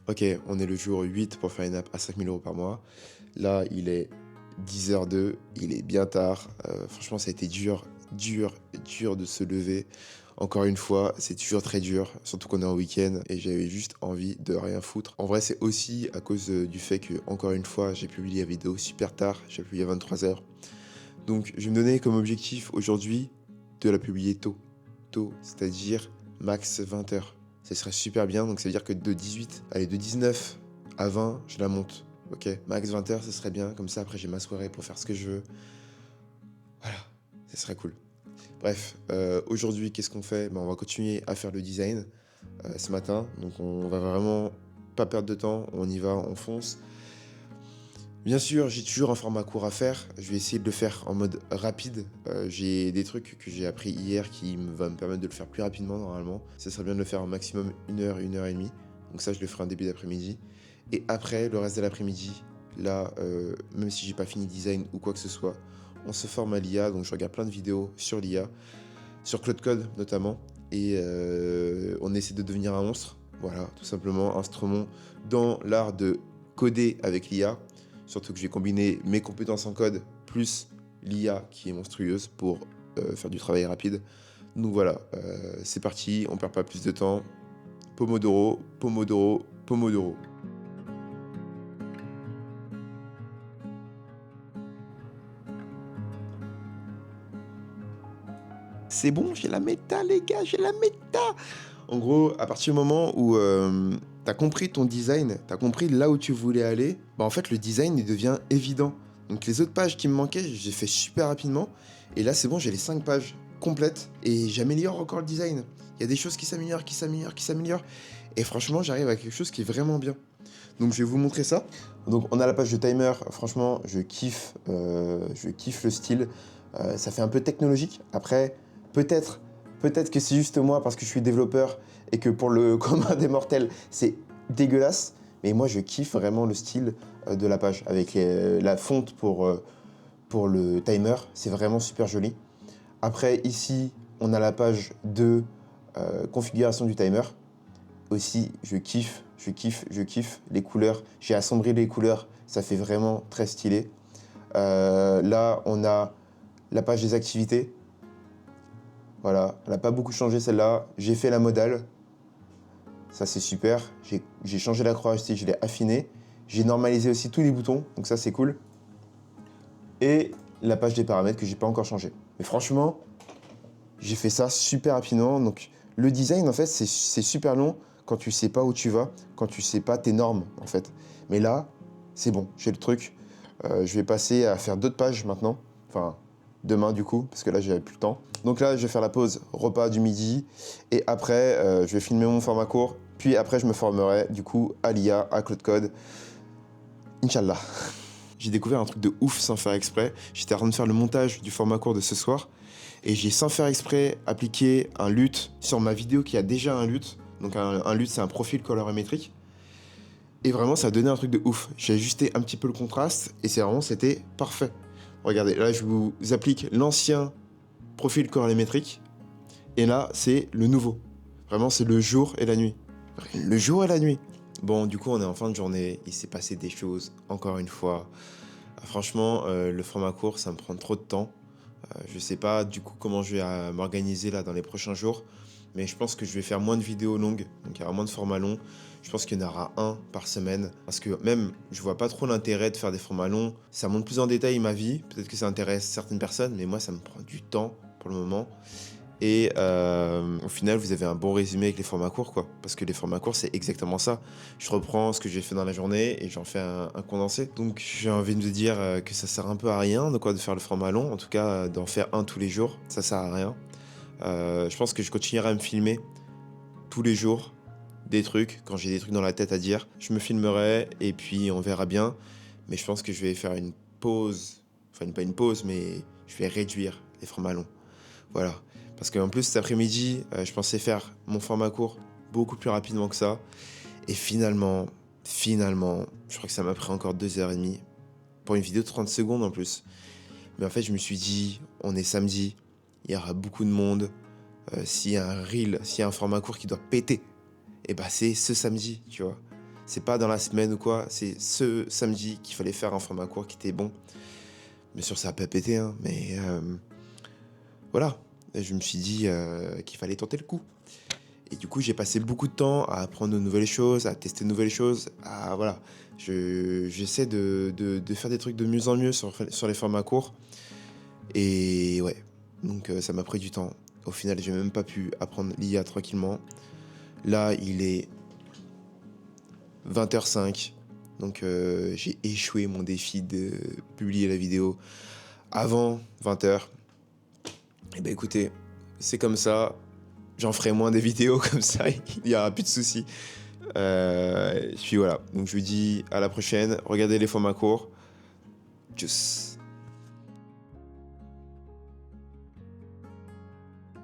Ok, on est le jour 8 pour faire une app à 5 000 € par mois. Là, il est 10h02, il est bien tard. Franchement, ça a été dur de se lever. Encore une fois, c'est toujours très dur, surtout qu'on est en week-end et j'avais juste envie de rien foutre. En vrai, c'est aussi à cause du fait que, encore une fois, j'ai publié la vidéo super tard, j'ai publié à 23h. Donc, je vais me donner comme objectif aujourd'hui de la publier tôt. Tôt, c'est-à-dire max 20h. Ça serait super bien, donc ça veut dire que de 19 à 20, je la monte. Ok, max 20h, ce serait bien, comme ça après j'ai ma soirée pour faire ce que je veux. Voilà, ça serait cool. Bref, aujourd'hui, qu'est-ce qu'on fait? On va continuer à faire le design ce matin, donc on va vraiment pas perdre de temps, on y va, on fonce. Bien sûr, j'ai toujours un format court à faire. Je vais essayer de le faire en mode rapide. J'ai des trucs que j'ai appris hier qui va me permettre de le faire plus rapidement normalement. Ça serait bien de le faire en maximum 1 heure, 1 heure et demie. Donc ça, je le ferai en début d'après-midi. Et après, le reste de l'après-midi, là, même si j'ai pas fini design ou quoi que ce soit, on se forme à l'IA. Donc je regarde plein de vidéos sur l'IA, sur Claude Code notamment. Et on essaie de devenir un monstre. Voilà, tout simplement, instrument dans l'art de coder avec l'IA. Surtout que j'ai combiné mes compétences en code plus l'IA qui est monstrueuse pour faire du travail rapide. Donc voilà, c'est parti, on perd pas plus de temps. Pomodoro, Pomodoro, Pomodoro. C'est bon, j'ai la méta les gars, j'ai la méta. En gros, à partir du moment où t'as compris ton design, t'as compris là où tu voulais aller, en fait le design il devient évident. Donc les autres pages qui me manquaient, j'ai fait super rapidement. Et là c'est bon, j'ai les 5 pages complètes et j'améliore encore le design. Il y a des choses qui s'améliorent, qui s'améliorent, qui s'améliorent. Et franchement, j'arrive à quelque chose qui est vraiment bien. Donc je vais vous montrer ça. Donc on a la page de timer, franchement, je kiffe le style. Ça fait un peu technologique. Après, peut-être que c'est juste moi parce que je suis développeur et que pour le commun des mortels, c'est dégueulasse. Mais moi, je kiffe vraiment le style de la page avec la fonte pour le timer. C'est vraiment super joli. Après, ici, on a la page de configuration du timer. Aussi, je kiffe les couleurs. J'ai assombri les couleurs, ça fait vraiment très stylé. Là, on a la page des activités. Voilà, elle n'a pas beaucoup changé celle-là. J'ai fait la modale, ça c'est super. J'ai changé la croix HT, je l'ai affiné. J'ai normalisé aussi tous les boutons, donc ça c'est cool. Et la page des paramètres que j'ai pas encore changé. Mais franchement, j'ai fait ça super rapidement. Donc le design en fait c'est super long quand tu sais pas où tu vas, quand tu sais pas tes normes en fait. Mais là, c'est bon, j'ai le truc. Je vais passer à faire d'autres pages maintenant. Enfin, demain du coup, parce que là j'avais plus le temps. Donc là, je vais faire la pause repas du midi. Et après, je vais filmer mon format court. Puis après, je me formerai du coup à l'IA, à Claude Code. Inch'Allah. J'ai découvert un truc de ouf sans faire exprès. J'étais en train de faire le montage du format court de ce soir. Et j'ai sans faire exprès appliqué un LUT sur ma vidéo qui a déjà un LUT. Donc un LUT, c'est un profil colorimétrique. Et vraiment, ça a donné un truc de ouf. J'ai ajusté un petit peu le contraste et c'était parfait. Regardez, là, je vous applique l'ancien profil colorimétrique. Et là, c'est le nouveau. Vraiment, c'est le jour et la nuit. Le jour et la nuit. Bon, du coup, on est en fin de journée. Il s'est passé des choses, encore une fois. Franchement, le format court, ça me prend trop de temps. Je sais pas du coup comment je vais m'organiser là dans les prochains jours, mais je pense que je vais faire moins de vidéos longues, donc il y aura moins de formats longs. Je pense qu'il y en aura un par semaine, parce que même je vois pas trop l'intérêt de faire des formats longs. Ça montre plus en détail ma vie, peut-être que ça intéresse certaines personnes, mais moi ça me prend du temps pour le moment. Et au final, vous avez un bon résumé avec les formats courts, quoi. Parce que les formats courts, c'est exactement ça. Je reprends ce que j'ai fait dans la journée et j'en fais un condensé. Donc j'ai envie de me dire que ça sert un peu à rien de faire le format long. En tout cas, d'en faire un tous les jours, ça sert à rien. Je pense que je continuerai à me filmer tous les jours des trucs. Quand j'ai des trucs dans la tête à dire, je me filmerai et puis on verra bien. Mais je pense que je vais faire une pause. Enfin, pas une pause, mais je vais réduire les formats longs. Voilà. Parce qu'en plus, cet après-midi, je pensais faire mon format court beaucoup plus rapidement que ça. Et finalement, je crois que ça m'a pris encore 2h30 pour une vidéo de 30 secondes en plus. Mais en fait, je me suis dit, on est samedi, il y aura beaucoup de monde. S'il y a un reel, s'il y a un format court qui doit péter, et bah c'est ce samedi, tu vois. C'est pas dans la semaine ou quoi, c'est ce samedi qu'il fallait faire un format court qui était bon. Bien sûr, ça a pas pété, hein, mais voilà. Et je me suis dit qu'il fallait tenter le coup. Et du coup, j'ai passé beaucoup de temps à apprendre de nouvelles choses, à tester de nouvelles choses. Voilà. J'essaie de faire des trucs de mieux en mieux sur les formats courts. Et ouais, donc ça m'a pris du temps. Au final, j'ai même pas pu apprendre l'IA tranquillement. Là, il est 20h05. Donc j'ai échoué mon défi de publier la vidéo avant 20h. Et ben écoutez, c'est comme ça. J'en ferai moins des vidéos comme ça, il n'y aura plus de soucis. Et puis voilà, donc je vous dis à la prochaine. Regardez les formats courts. Tchuss.